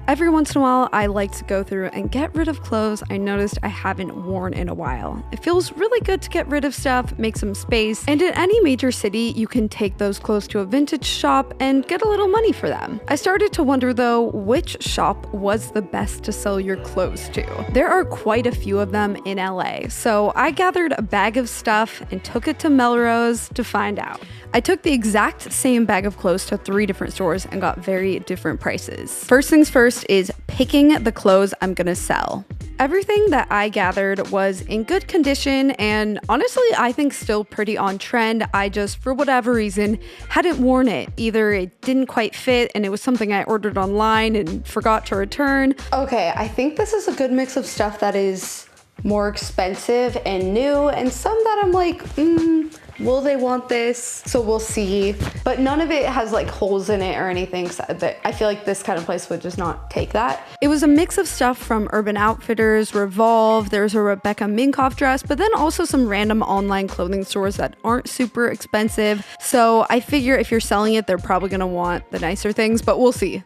Every once in a while, I like to go through and get rid of clothes I noticed I haven't worn in a while. It feels really good to get rid of stuff, make some space, and in any major city, you can take those clothes to a vintage shop and get a little money for them. I started to wonder though, which shop was the best to sell your clothes to? There are quite a few of them in LA, so I gathered a bag of stuff and took it to Melrose to find out. I took the exact same bag of clothes to 3 different stores and got very different prices. First things first is picking the clothes I'm gonna sell. Everything that I gathered was in good condition and honestly, I think still pretty on trend. I just, for whatever reason, hadn't worn it. Either it didn't quite fit and it was something I ordered online and forgot to return. Okay, I think this is a good mix of stuff that is more expensive and new and some that I'm like, will they want this? So we'll see. But none of it has like holes in it or anything. So that I feel like this kind of place would just not take that. It was a mix of stuff from Urban Outfitters, Revolve, there's a Rebecca Minkoff dress, but then also some random online clothing stores that aren't super expensive. So I figure if you're selling it, they're probably gonna want the nicer things, but we'll see.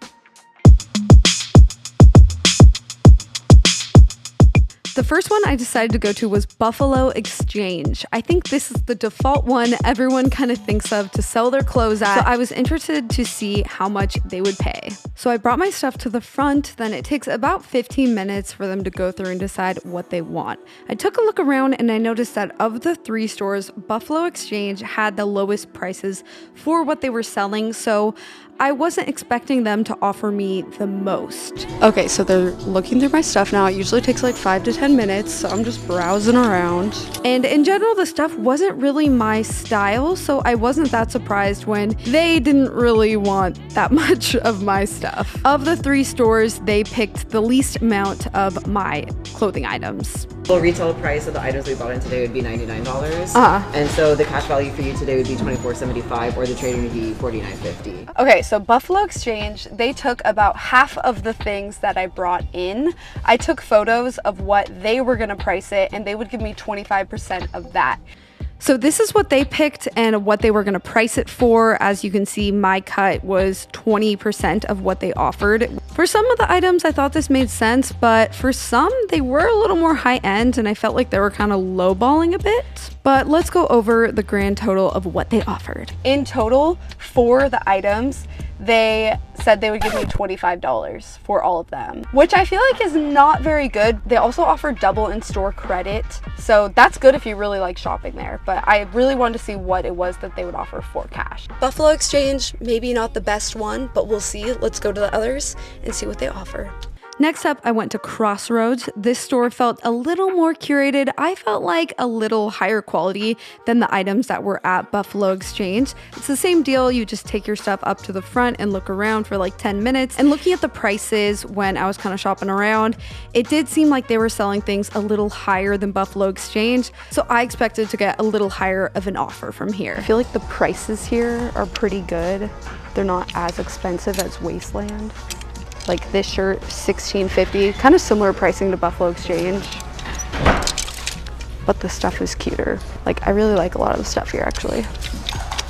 The first one I decided to go to was Buffalo Exchange. I think this is the default one everyone kind of thinks of to sell their clothes at. So I was interested to see how much they would pay. So I brought my stuff to the front, then it takes about 15 minutes for them to go through and decide what they want. I took a look around and I noticed that of the 3 stores, Buffalo Exchange had the lowest prices for what they were selling. So I wasn't expecting them to offer me the most. Okay, so they're looking through my stuff now. It usually takes like 5 to 10 minutes, so I'm just browsing around. And in general, the stuff wasn't really my style, so I wasn't that surprised when they didn't really want that much of my stuff. Of the 3 stores, they picked the least amount of my clothing items. The retail price of the items we bought in today would be $99. And so the cash value for you today would be $24.75, or the trading would be $49.50. Okay, so Buffalo Exchange, they took about half of the things that I brought in. I took photos of what they were gonna price it and they would give me 25% of that. So this is what they picked and what they were gonna price it for. As you can see, my cut was 20% of what they offered. For some of the items, I thought this made sense, but for some, they were a little more high end and I felt like they were kind of lowballing a bit. But let's go over the grand total of what they offered. In total, for the items, they said they would give me $25 for all of them, which I feel like is not very good. They also offer double in-store credit, so that's good if you really like shopping there, but I really wanted to see what it was that they would offer for cash. Buffalo Exchange, maybe not the best one, but we'll see. Let's go to the others and see what they offer. Next up, I went to Crossroads. This store felt a little more curated. I felt like a little higher quality than the items that were at Buffalo Exchange. It's the same deal. You just take your stuff up to the front and look around for like 10 minutes. And looking at the prices when I was kind of shopping around, it did seem like they were selling things a little higher than Buffalo Exchange. So I expected to get a little higher of an offer from here. I feel like the prices here are pretty good. They're not as expensive as Wasteland. Like this shirt, $16.50, kind of similar pricing to Buffalo Exchange, but the stuff is cuter. Like I really like a lot of the stuff here actually.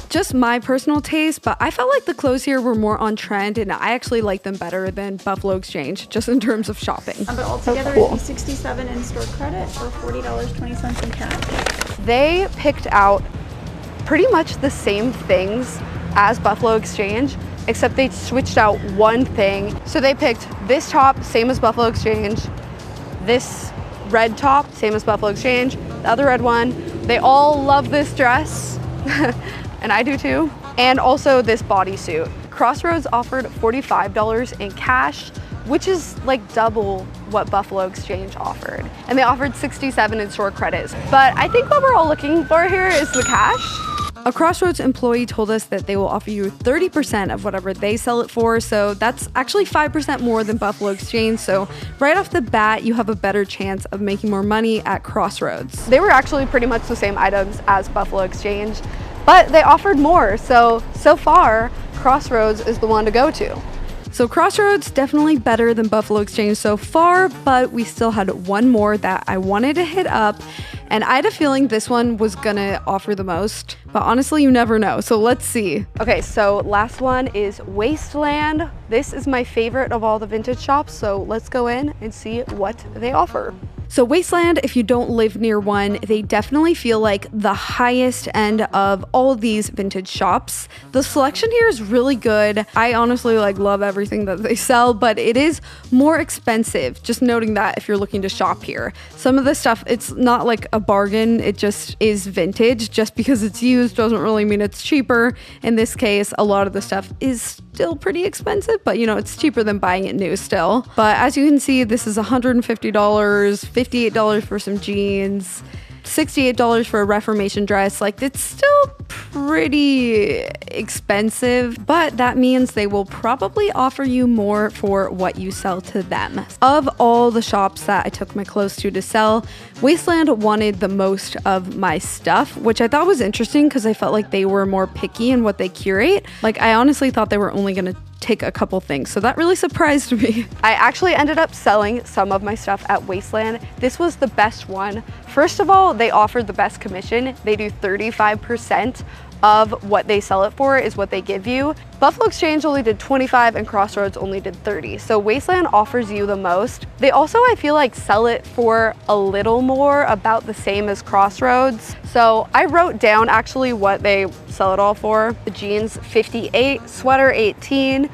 Just my personal taste, but I felt like the clothes here were more on trend and I actually like them better than Buffalo Exchange, just in terms of shopping. But altogether it'd be $67 in store credit or $40.20 in cash. They picked out pretty much the same things as Buffalo Exchange, except they switched out one thing. So they picked this top, same as Buffalo Exchange, this red top, same as Buffalo Exchange, the other red one. They all love this dress, and I do too, and also this bodysuit. Crossroads offered $45 in cash, which is like double what Buffalo Exchange offered. And they offered $67 in store credits. But I think what we're all looking for here is the cash. A Crossroads employee told us that they will offer you 30% of whatever they sell it for, so that's actually 5% more than Buffalo Exchange, so right off the bat, you have a better chance of making more money at Crossroads. They were actually pretty much the same items as Buffalo Exchange, but they offered more, so far, Crossroads is the one to go to. So Crossroads, definitely better than Buffalo Exchange so far, but we still had one more that I wanted to hit up, And I had a feeling this one was gonna offer the most, but honestly, you never know. So let's see. Okay, so last one is Wasteland. This is my favorite of all the vintage shops, so let's go in and see what they offer. So Wasteland, if you don't live near one, they definitely feel like the highest end of all of these vintage shops. The selection here is really good. I honestly love everything that they sell, but it is more expensive. Just noting that if you're looking to shop here. Some of the stuff, it's not like a bargain. It just is vintage. Just because it's used doesn't really mean it's cheaper. In this case, a lot of the stuff is still pretty expensive, but it's cheaper than buying it new still. But as you can see, this is $150, $58 for some jeans, $68 for a Reformation dress. It's still pretty expensive, but that means they will probably offer you more for what you sell to them. Of all the shops that I took my clothes to sell, Wasteland wanted the most of my stuff, which I thought was interesting because I felt like they were more picky in what they curate. I honestly thought they were only gonna take a couple things, so that really surprised me. I actually ended up selling some of my stuff at Wasteland. This was the best one. First of all, they offered the best commission. They do 35% of what they sell it for is what they give you. Buffalo Exchange only did 25 and Crossroads only did 30. So Wasteland offers you the most. They also, I feel like, sell it for a little more, about the same as Crossroads. So I wrote down actually what they sell it all for. The jeans, $58, sweater, $18,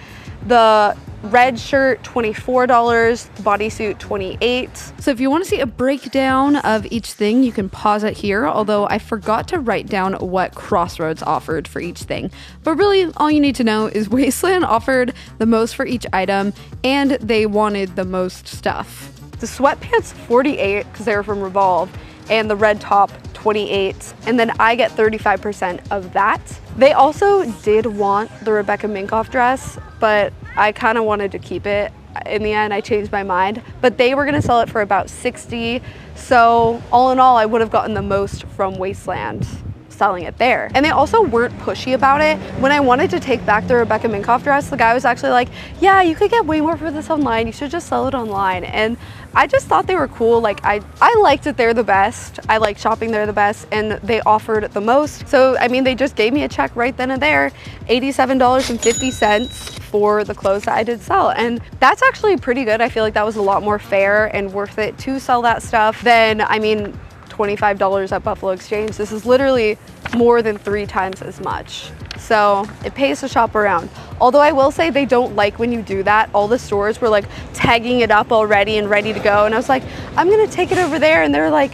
the red shirt, $24, the bodysuit, $28. So if you want to see a breakdown of each thing, you can pause it here, although I forgot to write down what Crossroads offered for each thing. But really, all you need to know is Wasteland offered the most for each item, and they wanted the most stuff. The sweatpants, $48, because they were from Revolve, and the red top, $28, and then I get 35% of that. They also did want the Rebecca Minkoff dress, but I kind of wanted to keep it. In the end, I changed my mind, but they were gonna sell it for about $60. So all in all, I would have gotten the most from Wasteland selling it there. And they also weren't pushy about it. When I wanted to take back the Rebecca Minkoff dress, the guy was actually like, yeah, you could get way more for this online. You should just sell it online. And I just thought they were cool. I liked it. They're the best. I like shopping there the best, and they offered the most. So, I mean, they just gave me a check right then and there, $87.50 for the clothes that I did sell. And that's actually pretty good. I feel like that was a lot more fair and worth it to sell that stuff than, I mean, $25 at Buffalo Exchange. This is literally more than 3 times as much. So it pays to shop around. Although I will say they don't like when you do that. All the stores were tagging it up already and ready to go. And I was like, I'm gonna take it over there. And they're like,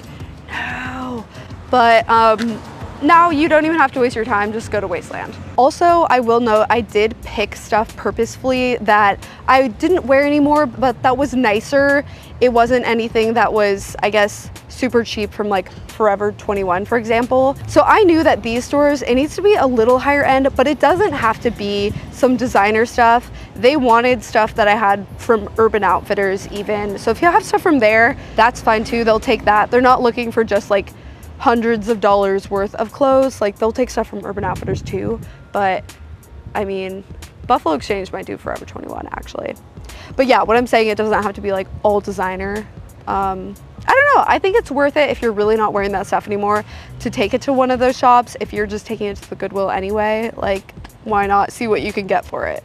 no. But now you don't even have to waste your time, just go to Wasteland. Also, I will note, I did pick stuff purposefully that I didn't wear anymore, but that was nicer. It wasn't anything that was, I guess, super cheap from Forever 21, for example. So I knew that these stores, it needs to be a little higher end, but it doesn't have to be some designer stuff. They wanted stuff that I had from Urban Outfitters even. So if you have stuff from there, that's fine too. They'll take that. They're not looking for just hundreds of dollars worth of clothes. They'll take stuff from Urban Outfitters too. But I mean, Buffalo Exchange might do Forever 21 actually. But yeah, what I'm saying, it doesn't have to be all designer. I don't know, I think it's worth it if you're really not wearing that stuff anymore to take it to one of those shops. If you're just taking it to the Goodwill anyway, why not see what you can get for it?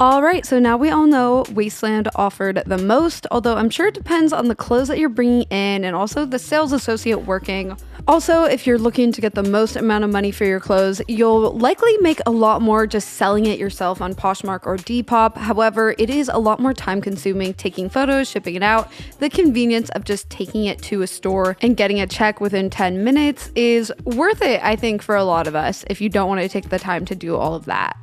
All right, so now we all know Wasteland offered the most, although I'm sure it depends on the clothes that you're bringing in and also the sales associate working. Also, if you're looking to get the most amount of money for your clothes, you'll likely make a lot more just selling it yourself on Poshmark or Depop. However, it is a lot more time consuming taking photos, shipping it out. The convenience of just taking it to a store and getting a check within 10 minutes is worth it, I think, for a lot of us if you don't want to take the time to do all of that.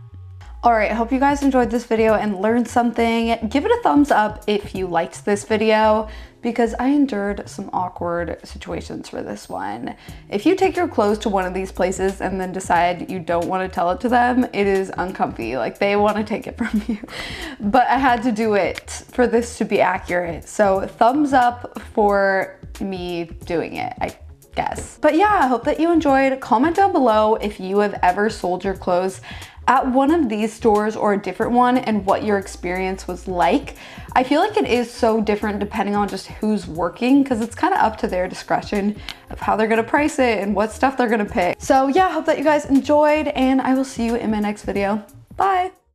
All right, I hope you guys enjoyed this video and learned something. Give it a thumbs up if you liked this video, because I endured some awkward situations for this one. If you take your clothes to one of these places and then decide you don't want to tell it to them, it is uncomfy. They want to take it from you. But I had to do it for this to be accurate. So thumbs up for me doing it, I guess. But yeah, I hope that you enjoyed. Comment down below if you have ever sold your clothes at one of these stores or a different one and what your experience was like. I feel like it is so different depending on just who's working, because it's kind of up to their discretion of how they're gonna price it and what stuff they're gonna pick. So yeah, I hope that you guys enjoyed, and I will see you in my next video. Bye.